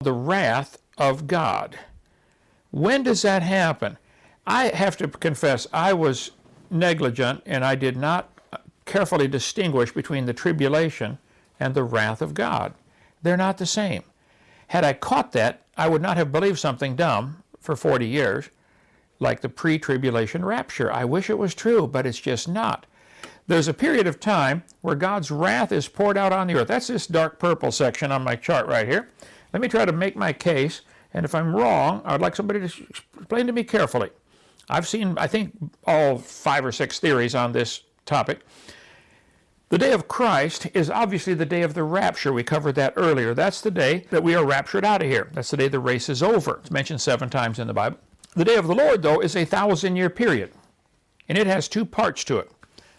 The wrath of God. When does that happen? I have to confess, I was negligent and I did not carefully distinguish between the tribulation and the wrath of God. They're not the same. Had I caught that, I would not have believed something dumb for 40 years, like the pre-tribulation rapture. I wish it was true, but it's just not. There's a period of time where God's wrath is poured out on the earth. That's this dark purple section on my chart right here. Let me try to make my case, and if I'm wrong, I'd like somebody to explain to me carefully. I've seen, I think, all 5 or 6 theories on this topic. The day of Christ is obviously the day of the rapture. We covered that earlier. That's the day that we are raptured out of here. That's the day the race is over. It's mentioned 7 times in the Bible. The day of the Lord, though, is a 1,000-year period, and it has 2 parts to it,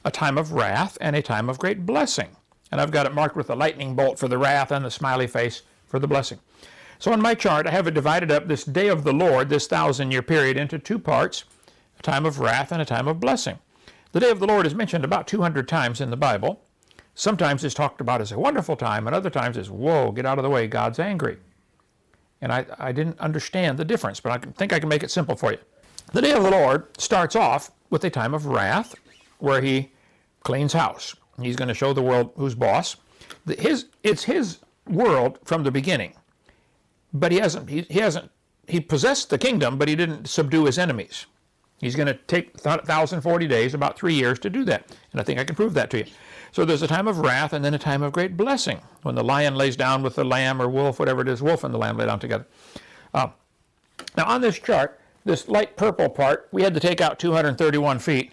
a time of wrath and a time of great blessing. And I've got it marked with a lightning bolt for the wrath and the smiley face for the blessing. So on my chart, I have it divided up, this day of the Lord, this 1,000-year period, into 2 parts, a time of wrath and a time of blessing. The day of the Lord is mentioned about 200 times in the Bible. Sometimes it's talked about as a wonderful time, and other times it's, whoa, get out of the way, God's angry. And I didn't understand the difference, but I think I can make it simple for you. The day of the Lord starts off with a time of wrath, where he cleans house. He's going to show the world who's boss. It's his world from the beginning, but he possessed the kingdom, but he didn't subdue his enemies. He's going to take 1,040 days, about 3 years, to do that, and I think I can prove that to you. So there's a time of wrath and then a time of great blessing, when the lion lays down with the lamb, or wolf, whatever it is, wolf and the lamb lay down together. Now on this chart, this light purple part, we had to take out 231 feet,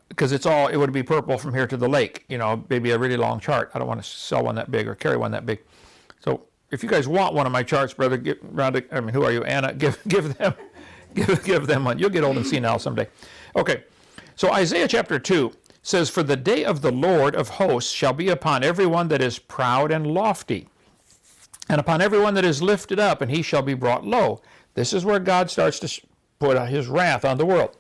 because it would be purple from here to the lake, maybe a really long chart. I don't want to sell one that big or carry one that big. So if you guys want one of my charts, brother, who are you, Anna? Give them one. You'll get old and senile someday. Okay, so Isaiah chapter 2 says, "For the day of the Lord of hosts shall be upon everyone that is proud and lofty, and upon everyone that is lifted up, and he shall be brought low." This is where God starts to put his wrath on the world.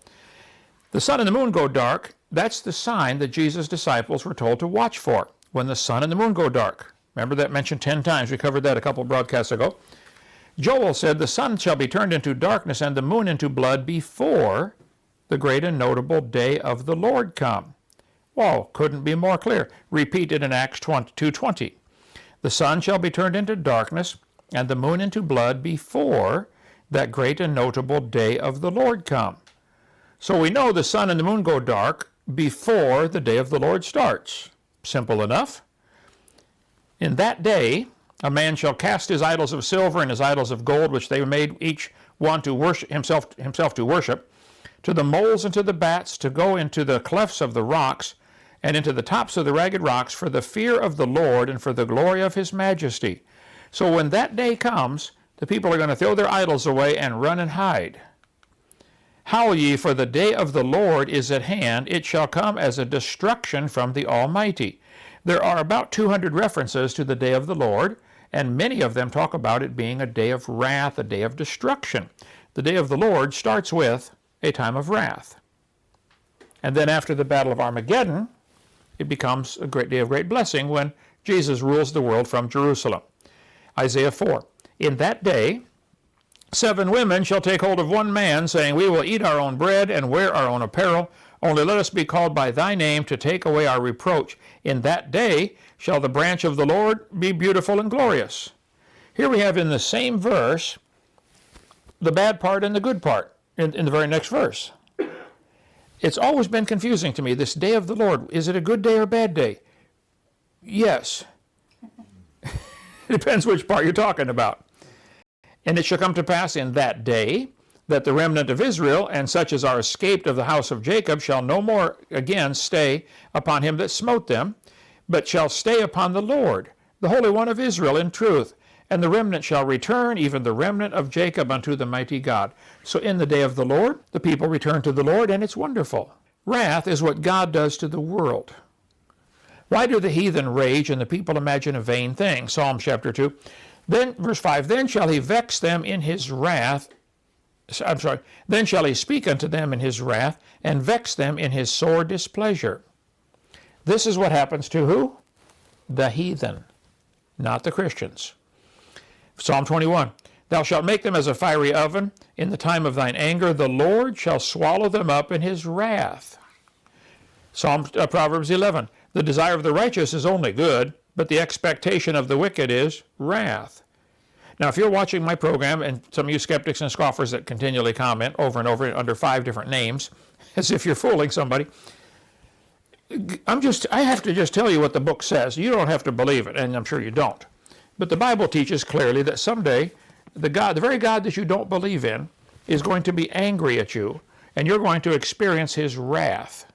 The sun and the moon go dark. That's the sign that Jesus' disciples were told to watch for, when the sun and the moon go dark. Remember that mentioned 10 times. We covered that a couple of broadcasts ago. Joel said, "The sun shall be turned into darkness and the moon into blood before the great and notable day of the Lord come." Well, couldn't be more clear. Repeated in Acts 2:20. "The sun shall be turned into darkness and the moon into blood before that great and notable day of the Lord come." So we know the sun and the moon go dark before the day of the Lord starts. Simple enough. "In that day a man shall cast his idols of silver and his idols of gold, which they made each one to worship himself to worship, to the moles and to the bats, to go into the clefts of the rocks and into the tops of the ragged rocks, for the fear of the Lord and for the glory of his majesty." So when that day comes, the people are going to throw their idols away and run and hide. "Howl ye, for the day of the Lord is at hand. It shall come as a destruction from the Almighty." There are about 200 references to the day of the Lord, and many of them talk about it being a day of wrath, a day of destruction. The day of the Lord starts with a time of wrath. And then after the Battle of Armageddon, it becomes a great day of great blessing when Jesus rules the world from Jerusalem. Isaiah 4, "In that day 7 women shall take hold of one man, saying, We will eat our own bread and wear our own apparel. Only let us be called by thy name to take away our reproach. In that day shall the branch of the Lord be beautiful and glorious." Here we have in the same verse the bad part and the good part in the very next verse. It's always been confusing to me, this day of the Lord. Is it a good day or a bad day? Yes. It depends which part you're talking about. "And it shall come to pass in that day that the remnant of Israel, and such as are escaped of the house of Jacob, shall no more again stay upon him that smote them, but shall stay upon the Lord, the Holy One of Israel, in truth. and the remnant shall return, even the remnant of Jacob, unto the mighty God. So in the day of the Lord, the people return to the Lord, and it's wonderful. Wrath is what God does to the world. Why do the heathen rage and the people imagine a vain thing? Psalm chapter 2. Then, verse 5, then shall he vex them in his wrath. Then shall he speak unto them in his wrath, and vex them in his sore displeasure. This is what happens to who? The heathen, not the Christians. Psalm 21, thou shalt make them as a fiery oven. In the time of thine anger, the Lord shall swallow them up in his wrath. Proverbs 11, the desire of the righteous is only good, but the expectation of the wicked is wrath. Now, if you're watching my program, and some of you skeptics and scoffers that continually comment over and over under 5 different names, as if you're fooling somebody, I have to just tell you what the book says. You don't have to believe it, and I'm sure you don't. But the Bible teaches clearly that someday the very God that you don't believe in is going to be angry at you, and you're going to experience his wrath.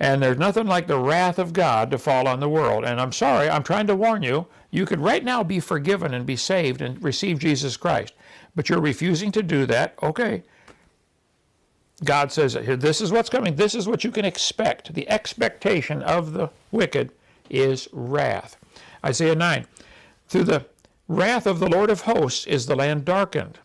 And there's nothing like the wrath of God to fall on the world. And I'm sorry, I'm trying to warn you, you could right now be forgiven and be saved and receive Jesus Christ, but you're refusing to do that. Okay. God says, this is what's coming. This is what you can expect. The expectation of the wicked is wrath. Isaiah 9, through the wrath of the Lord of hosts is the land darkened.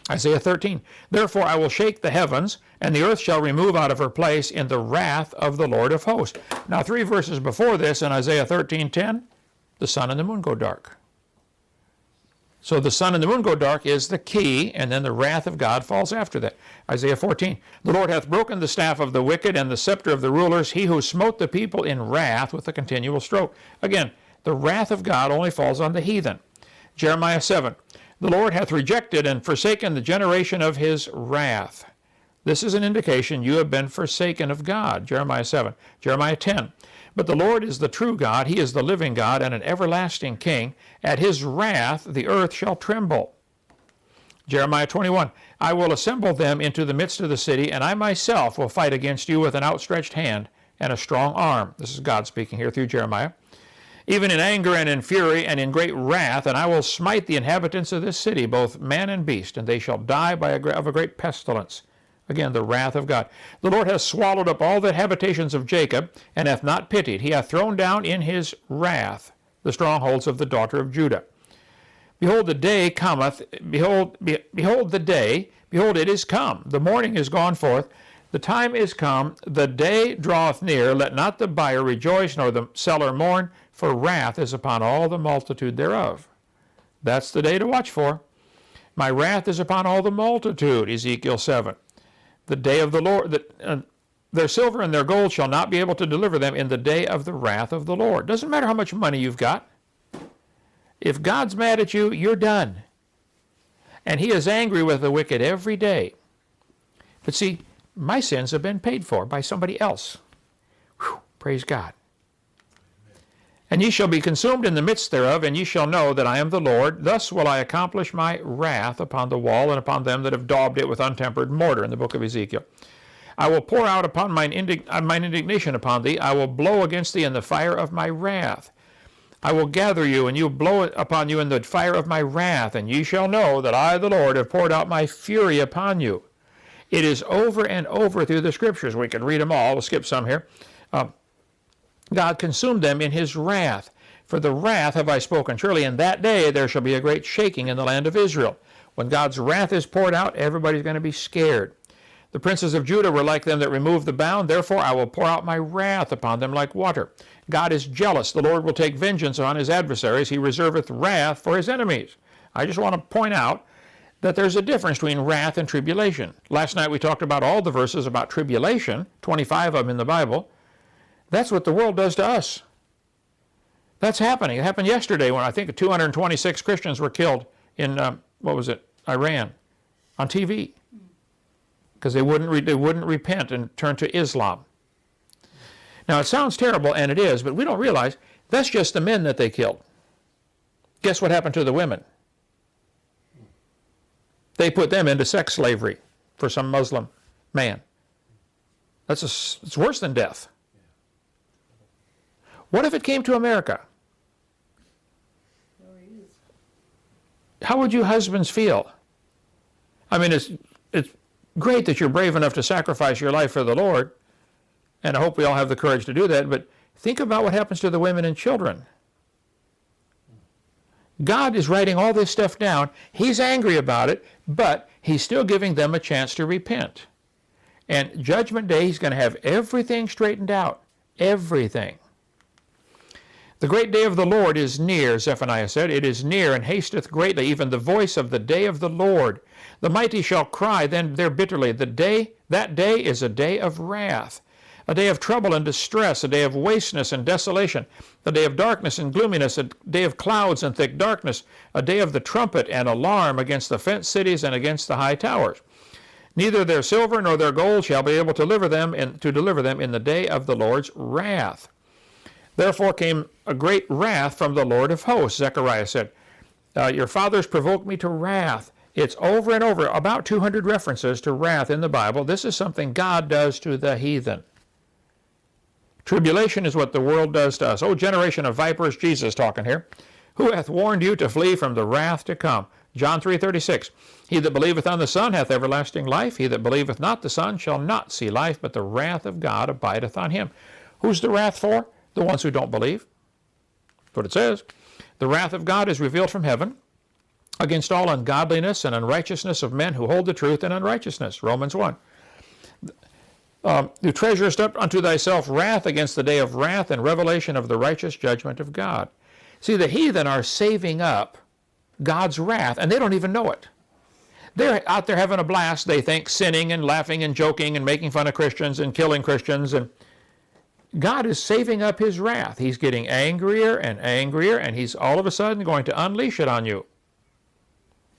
Isaiah 13, therefore I will shake the heavens, and the earth shall remove out of her place in the wrath of the Lord of hosts. Now 3 verses before this in Isaiah 13:10, the sun and the moon go dark. So the sun and the moon go dark is the key, and then the wrath of God falls after that. Isaiah 14, the Lord hath broken the staff of the wicked and the scepter of the rulers, he who smote the people in wrath with a continual stroke. Again, the wrath of God only falls on the heathen. Jeremiah 7, the Lord hath rejected and forsaken the generation of his wrath. This is an indication you have been forsaken of God. Jeremiah 7. Jeremiah 10, but the Lord is the true God, he is the living God and an everlasting King. At his wrath the earth shall tremble. Jeremiah 21, I will assemble them into the midst of the city, and I myself will fight against you with an outstretched hand and a strong arm. This is God speaking here through Jeremiah. Even in anger and in fury and in great wrath, and I will smite the inhabitants of this city, both man and beast, and they shall die of a great pestilence. Again, the wrath of God. The Lord hath swallowed up all the habitations of Jacob, and hath not pitied. He hath thrown down in his wrath the strongholds of the daughter of Judah. Behold, the day cometh, behold the day, behold, it is come. The morning is gone forth, the time is come, the day draweth near. Let not the buyer rejoice, nor the seller mourn, for wrath is upon all the multitude thereof. That's the day to watch for. My wrath is upon all the multitude, Ezekiel 7. The day of the Lord, their silver and their gold shall not be able to deliver them in the day of the wrath of the Lord. Doesn't matter how much money you've got. If God's mad at you, you're done. And he is angry with the wicked every day. But see, my sins have been paid for by somebody else. Whew, praise God. And ye shall be consumed in the midst thereof, and ye shall know that I am the Lord. Thus will I accomplish my wrath upon the wall and upon them that have daubed it with untempered mortar, in the book of Ezekiel. I will pour out upon mine indignation upon thee. I will blow against thee in the fire of my wrath. I will gather you, and you blow it upon you in the fire of my wrath, and ye shall know that I, the Lord, have poured out my fury upon you. It is over and over through the Scriptures. We can read them all. We'll skip some here. God consumed them in his wrath. For the wrath have I spoken. Surely in that day there shall be a great shaking in the land of Israel. When God's wrath is poured out, everybody's going to be scared. The princes of Judah were like them that removed the bound. Therefore I will pour out my wrath upon them like water. God is jealous. The Lord will take vengeance on his adversaries. He reserveth wrath for his enemies. I just want to point out that there's a difference between wrath and tribulation. Last night we talked about all the verses about tribulation, 25 of them in the Bible. That's what the world does to us. That's happening. It happened yesterday when I think 226 Christians were killed in, Iran, on TV. Because they wouldn't repent and turn to Islam. Now it sounds terrible, and it is, but we don't realize that's just the men that they killed. Guess what happened to the women? They put them into sex slavery for some Muslim man. It's worse than death. What if it came to America? How would you husbands feel? I mean, it's great that you're brave enough to sacrifice your life for the Lord, and I hope we all have the courage to do that, but think about what happens to the women and children. God is writing all this stuff down. He's angry about it, but he's still giving them a chance to repent. And Judgment Day, he's going to have everything straightened out. Everything. The great day of the Lord is near, Zephaniah said. It is near and hasteth greatly, even the voice of the day of the Lord. The mighty shall cry then there bitterly. That day is a day of wrath, a day of trouble and distress, a day of wasteness and desolation, a day of darkness and gloominess, a day of clouds and thick darkness, a day of the trumpet and alarm against the fenced cities and against the high towers. Neither their silver nor their gold shall be able to deliver them in the day of the Lord's wrath. Therefore came a great wrath from the Lord of hosts, Zechariah said. Your fathers provoked me to wrath. It's over and over, about 200 references to wrath in the Bible. This is something God does to the heathen. Tribulation is what the world does to us. O generation of vipers, Jesus talking here, who hath warned you to flee from the wrath to come? John 3:36. He that believeth on the Son hath everlasting life. He that believeth not the Son shall not see life, but the wrath of God abideth on him. Who's the wrath for? The ones who don't believe. That's what it says. The wrath of God is revealed from heaven against all ungodliness and unrighteousness of men who hold the truth in unrighteousness. Romans 1. You treasurest up unto thyself wrath against the day of wrath and revelation of the righteous judgment of God. See, the heathen are saving up God's wrath, and they don't even know it. They're out there having a blast, they think, sinning and laughing and joking and making fun of Christians and killing Christians. And God is saving up his wrath. He's getting angrier and angrier, and he's all of a sudden going to unleash it on you.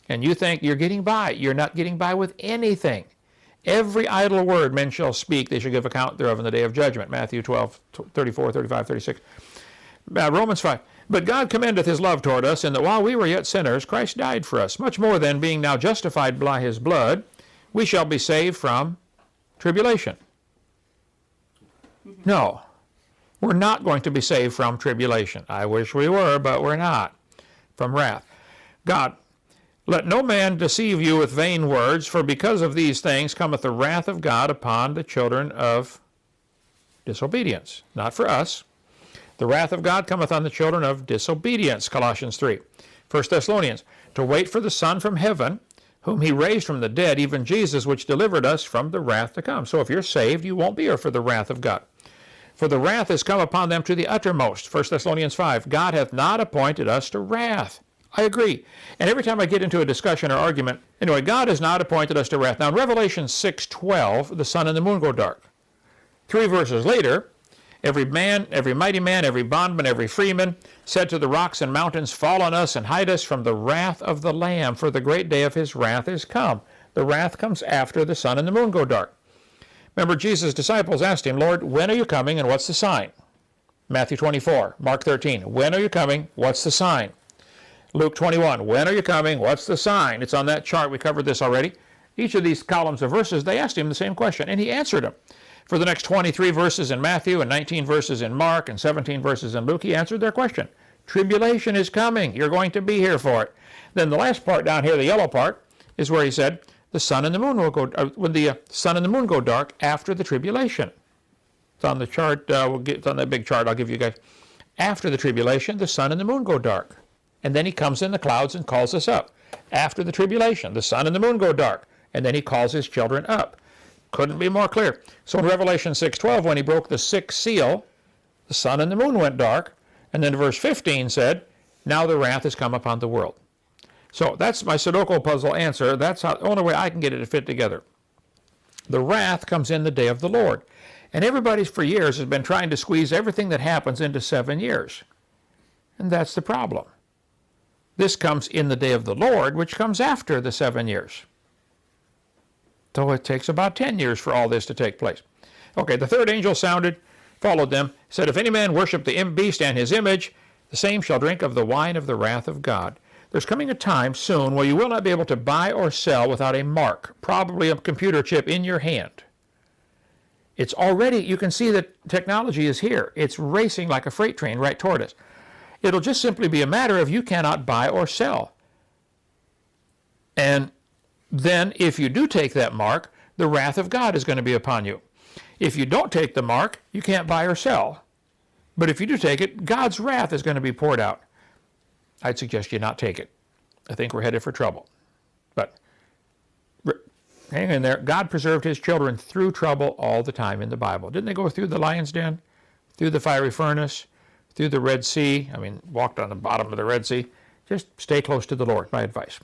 And you think you're getting by. You're not getting by with anything. Every idle word men shall speak, they shall give account thereof in the day of judgment. Matthew 12, 34, 35, 36. Romans 5. But God commendeth his love toward us, in that while we were yet sinners, Christ died for us. Much more then, being now justified by his blood, we shall be saved from tribulation. No, we're not going to be saved from tribulation. I wish we were, but we're not. From wrath. God, let no man deceive you with vain words, for because of these things cometh the wrath of God upon the children of disobedience. Not for us. The wrath of God cometh on the children of disobedience, Colossians 3. 1 Thessalonians, to wait for the Son from heaven, whom he raised from the dead, even Jesus, which delivered us from the wrath to come. So if you're saved, you won't be here for the wrath of God. For the wrath is come upon them to the uttermost, 1 Thessalonians 5. God hath not appointed us to wrath. I agree. And every time I get into a discussion or argument, anyway, God has not appointed us to wrath. Now in Revelation 6:12, the sun and the moon go dark. 3 verses later, every man, every mighty man, every bondman, every freeman said to the rocks and mountains, fall on us and hide us from the wrath of the Lamb, for the great day of his wrath is come. The wrath comes after the sun and the moon go dark. Remember, Jesus' disciples asked him, Lord, when are you coming and what's the sign? Matthew 24, Mark 13, when are you coming? What's the sign? Luke 21, when are you coming? What's the sign? It's on that chart. We covered this already. Each of these columns of verses, they asked him the same question, and he answered them. For the next 23 verses in Matthew and 19 verses in Mark and 17 verses in Luke, he answered their question. Tribulation is coming. You're going to be here for it. Then the last part down here, the yellow part, is where he said, the sun and the moon will go, when the sun and the moon go dark after the tribulation. It's on the chart, it's on that big chart I'll give you guys. After the tribulation, the sun and the moon go dark. And then he comes in the clouds and calls us up. After the tribulation, the sun and the moon go dark. And then he calls his children up. Couldn't be more clear. So in Revelation 6:12, when he broke the sixth seal, the sun and the moon went dark. And then verse 15 said, now the wrath has come upon the world. So that's my Sudoku puzzle answer. That's the only way I can get it to fit together. The wrath comes in the day of the Lord. And everybody for years has been trying to squeeze everything that happens into 7 years. And that's the problem. This comes in the day of the Lord, which comes after the 7 years. So it takes about 10 years for all this to take place. Okay, the third angel sounded, followed them, said, if any man worship the beast and his image, the same shall drink of the wine of the wrath of God. There's coming a time soon where you will not be able to buy or sell without a mark, probably a computer chip in your hand. It's already, you can see that technology is here. It's racing like a freight train right toward us. It'll just simply be a matter of you cannot buy or sell. And then if you do take that mark, the wrath of God is going to be upon you. If you don't take the mark, you can't buy or sell. But if you do take it, God's wrath is going to be poured out. I'd suggest you not take it. I think we're headed for trouble. But hang in there. God preserved his children through trouble all the time in the Bible. Didn't they go through the lion's den, through the fiery furnace, through the Red Sea? I mean, walked on the bottom of the Red Sea. Just stay close to the Lord, my advice.